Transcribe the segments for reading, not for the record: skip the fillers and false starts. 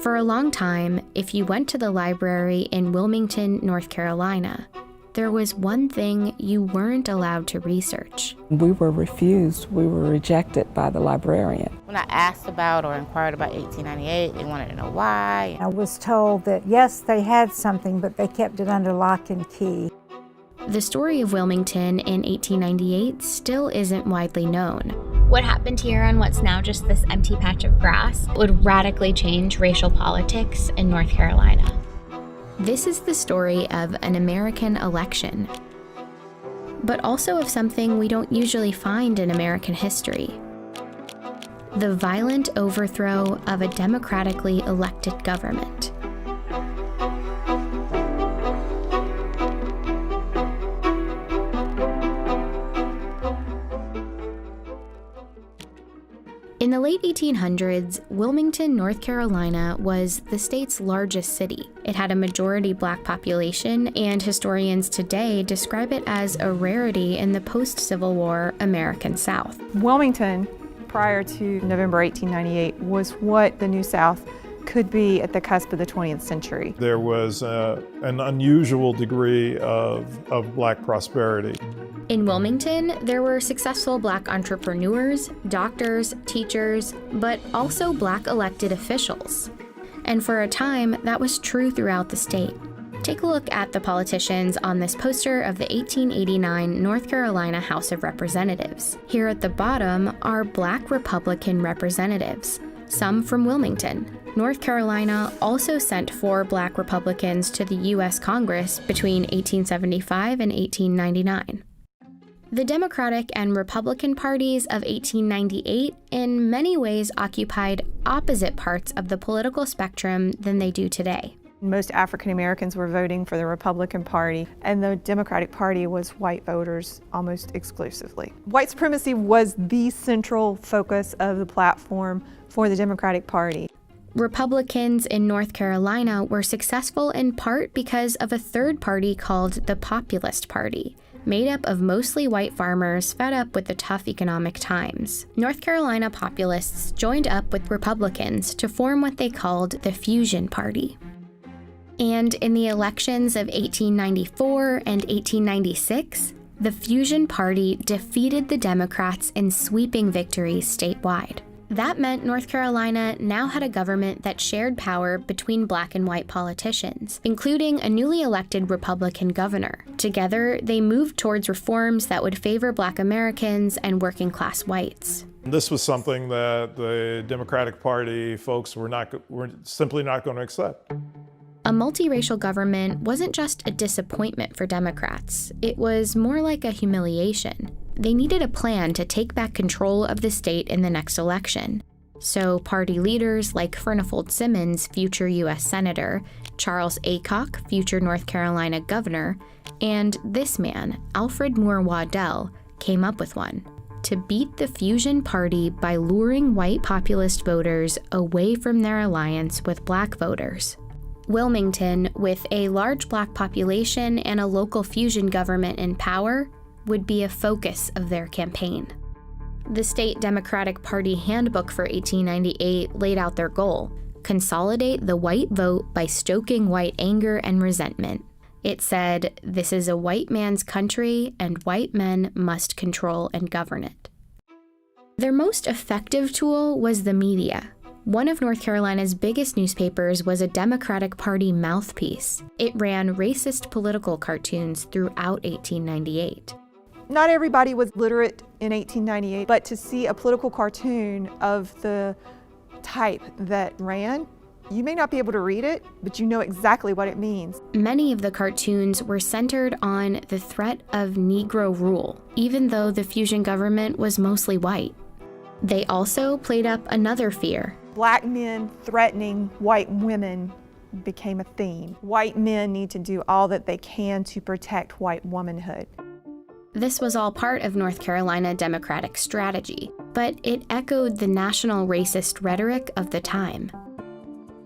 For a long time, if you went to the library in Wilmington, North Carolina, there was one thing you weren't allowed to research. We were refused. We were rejected by the librarian. When I asked about or inquired about 1898, they wanted to know why. I was told that, yes, they had something, but they kept it under lock and key. The story of Wilmington in 1898 still isn't widely known. What happened here on what's now just this empty patch of grass would radically change racial politics in North Carolina. This is the story of an American election, but also of something we don't usually find in American history: the violent overthrow of a democratically elected government. In the late 1800s, Wilmington, North Carolina was the state's largest city. It had a majority Black population, and historians today describe it as a rarity in the post-Civil War American South. Wilmington, prior to November 1898, was what the New South could be at the cusp of the 20th century. There was an unusual degree of Black prosperity. In Wilmington, there were successful Black entrepreneurs, doctors, teachers, but also Black elected officials. And for a time, that was true throughout the state. Take a look at the politicians on this poster of the 1889 North Carolina House of Representatives. Here at the bottom are Black Republican representatives, some from Wilmington. North Carolina also sent 4 Black Republicans to the U.S. Congress between 1875 and 1899. The Democratic and Republican parties of 1898 in many ways occupied opposite parts of the political spectrum than they do today. Most African Americans were voting for the Republican Party, and the Democratic Party was white voters almost exclusively. White supremacy was the central focus of the platform for the Democratic Party. Republicans in North Carolina were successful in part because of a third party called the Populist Party, made up of mostly white farmers fed up with the tough economic times. North Carolina populists joined up with Republicans to form what they called the Fusion Party. And in the elections of 1894 and 1896, the Fusion Party defeated the Democrats in sweeping victories statewide. That meant North Carolina now had a government that shared power between Black and white politicians, including a newly elected Republican governor. Together, they moved towards reforms that would favor Black Americans and working-class whites. This was something that the Democratic Party folks were simply not going to accept. A multiracial government wasn't just a disappointment for Democrats. It was more like a humiliation. They needed a plan to take back control of the state in the next election. So party leaders like Furnifold Simmons, future U.S. Senator, Charles Aycock, future North Carolina governor, and this man, Alfred Moore Waddell, came up with one: to beat the Fusion Party by luring white populist voters away from their alliance with Black voters. Wilmington, with a large Black population and a local fusion government in power, would be a focus of their campaign. The State Democratic Party Handbook for 1898 laid out their goal: consolidate the white vote by stoking white anger and resentment. It said, "This is a white man's country, and white men must control and govern it." Their most effective tool was the media. One of North Carolina's biggest newspapers was a Democratic Party mouthpiece. It ran racist political cartoons throughout 1898. Not everybody was literate in 1898, but to see a political cartoon of the type that ran, you may not be able to read it, but you know exactly what it means. Many of the cartoons were centered on the threat of Negro rule, even though the fusion government was mostly white. They also played up another fear. Black men threatening white women became a theme. White men need to do all that they can to protect white womanhood. This was all part of North Carolina Democratic strategy, but it echoed the national racist rhetoric of the time.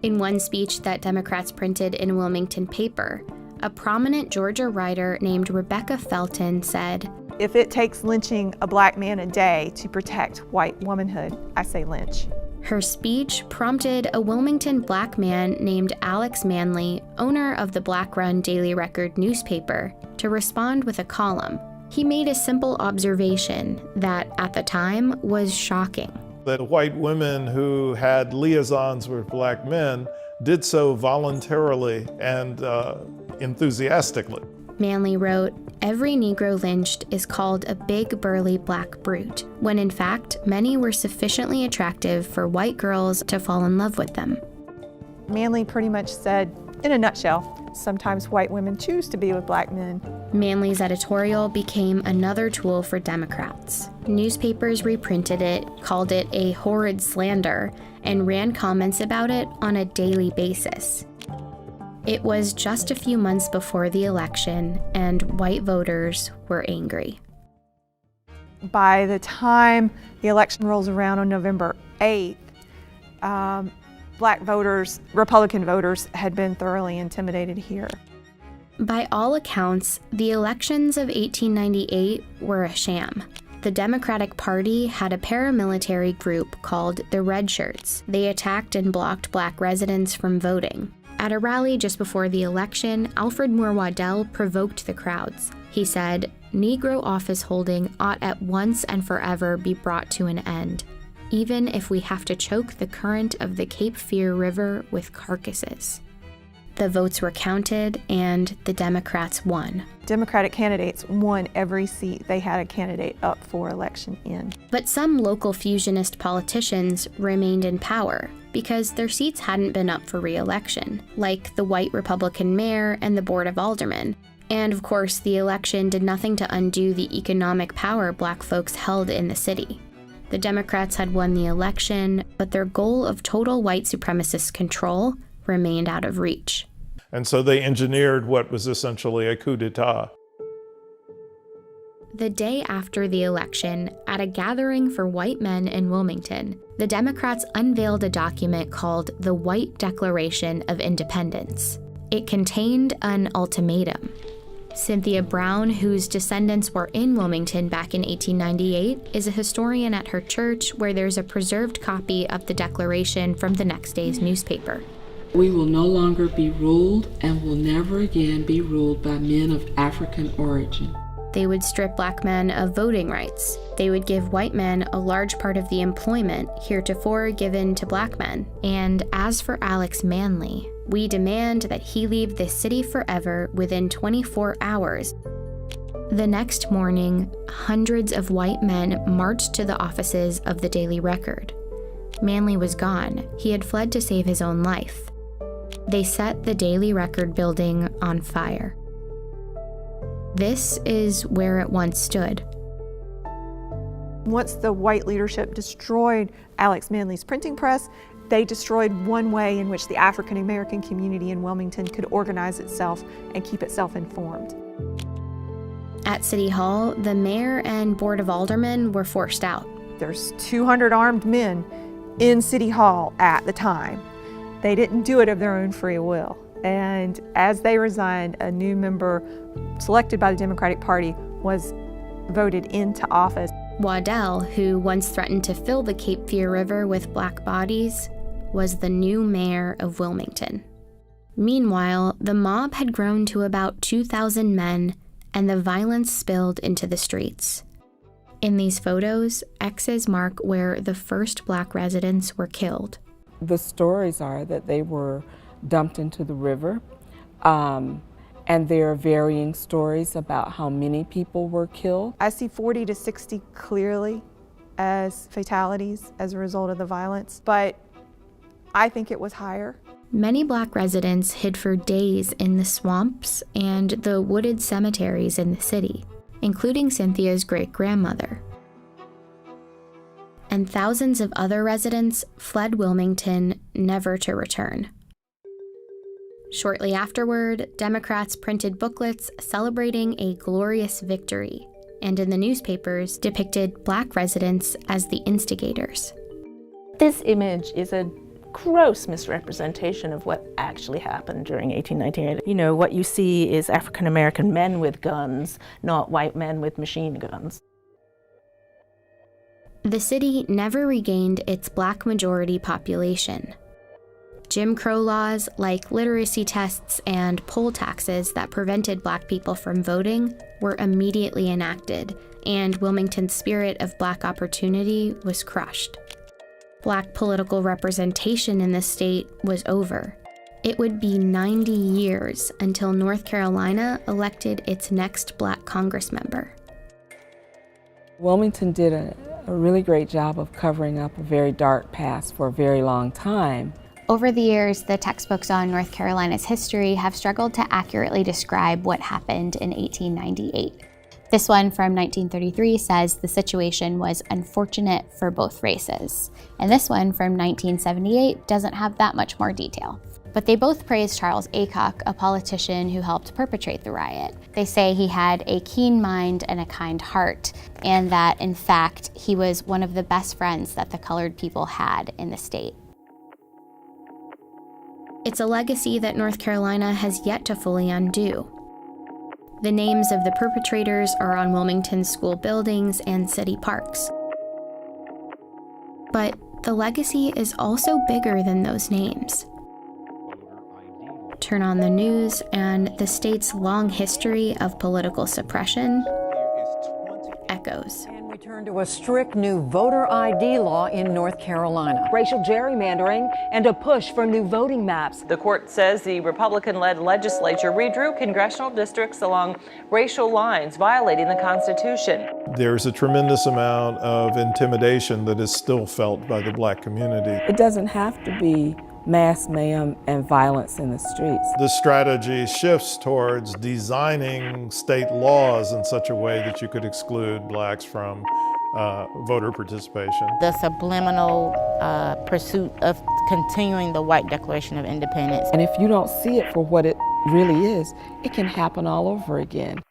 In one speech that Democrats printed in a Wilmington paper, a prominent Georgia writer named Rebecca Felton said, "If it takes lynching a Black man a day to protect white womanhood, I say lynch." Her speech prompted a Wilmington black man named Alex Manly, owner of the Black-run Daily Record newspaper, to respond with a column. He made a simple observation that, at the time, was shocking. That white women who had liaisons with black men did so voluntarily and enthusiastically. Manly wrote, "Every Negro lynched is called a big burly black brute, when in fact many were sufficiently attractive for white girls to fall in love with them." Manly pretty much said, in a nutshell, sometimes white women choose to be with black men. Manly's editorial became another tool for Democrats. Newspapers reprinted it, called it a horrid slander, and ran comments about it on a daily basis. It was just a few months before the election, and white voters were angry. By the time the election rolls around on November 8th, black voters, Republican voters, had been thoroughly intimidated here. By all accounts, the elections of 1898 were a sham. The Democratic Party had a paramilitary group called the Red Shirts. They attacked and blocked black residents from voting. At a rally just before the election, Alfred Moore Waddell provoked the crowds. He said, "Negro office holding ought at once and forever be brought to an end, even if we have to choke the current of the Cape Fear River with carcasses." The votes were counted, and the Democrats won. Democratic candidates won every seat they had a candidate up for election in. But some local fusionist politicians remained in power because their seats hadn't been up for re-election, like the white Republican mayor and the Board of Aldermen. And of course, the election did nothing to undo the economic power black folks held in the city. The Democrats had won the election, but their goal of total white supremacist control remained out of reach. And so they engineered what was essentially a coup d'etat. The day after the election, at a gathering for white men in Wilmington, the Democrats unveiled a document called the White Declaration of Independence. It contained an ultimatum. Cynthia Brown, whose descendants were in Wilmington back in 1898, is a historian at her church where there's a preserved copy of the declaration from the next day's newspaper. "We will no longer be ruled and will never again be ruled by men of African origin." They would strip black men of voting rights. They would give white men a large part of the employment heretofore given to black men. And as for Alex Manly, "We demand that he leave this city forever within 24 hours. The next morning, hundreds of white men marched to the offices of the Daily Record. Manly was gone. He had fled to save his own life. They set the Daily Record building on fire. This is where it once stood. Once the white leadership destroyed Alex Manly's printing press, they destroyed one way in which the African American community in Wilmington could organize itself and keep itself informed. At City Hall, the mayor and Board of Aldermen were forced out. There's 200 armed men in City Hall at the time. They didn't do it of their own free will. And as they resigned, a new member selected by the Democratic Party was voted into office. Waddell, who once threatened to fill the Cape Fear River with black bodies, was the new mayor of Wilmington. Meanwhile, the mob had grown to about 2,000 men, and the violence spilled into the streets. In these photos, X's mark where the first black residents were killed. The stories are that they were dumped into the river, and there are varying stories about how many people were killed. I see 40 to 60 clearly as fatalities as a result of the violence, but I think it was higher. Many black residents hid for days in the swamps and the wooded cemeteries in the city, including Cynthia's great-grandmother. And thousands of other residents fled Wilmington, never to return. Shortly afterward, Democrats printed booklets celebrating a glorious victory, and in the newspapers depicted black residents as the instigators. This image is a gross misrepresentation of what actually happened during 1898. You know, what you see is African American men with guns, not white men with machine guns. The city never regained its black majority population. Jim Crow laws like literacy tests and poll taxes that prevented black people from voting were immediately enacted, and Wilmington's spirit of black opportunity was crushed. Black political representation in the state was over. It would be 90 years until North Carolina elected its next black Congress member. Wilmington did a really great job of covering up a very dark past for a very long time. Over the years, the textbooks on North Carolina's history have struggled to accurately describe what happened in 1898. This one from 1933 says the situation was unfortunate for both races. And this one from 1978 doesn't have that much more detail. But they both praise Charles Aycock, a politician who helped perpetrate the riot. They say he had a keen mind and a kind heart, and that, in fact, he was one of the best friends that the colored people had in the state. It's a legacy that North Carolina has yet to fully undo. The names of the perpetrators are on Wilmington's school buildings and city parks. But the legacy is also bigger than those names. Turn on the news, and the state's long history of political suppression echoes. We turn to a strict new voter ID law in North Carolina. Racial gerrymandering and a push for new voting maps. The court says the Republican-led legislature redrew congressional districts along racial lines, violating the Constitution. There's a tremendous amount of intimidation that is still felt by the black community. It doesn't have to be mass mayhem and violence in the streets. The strategy shifts towards designing state laws in such a way that you could exclude blacks from voter participation. The subliminal pursuit of continuing the white Declaration of Independence. And if you don't see it for what it really is, it can happen all over again.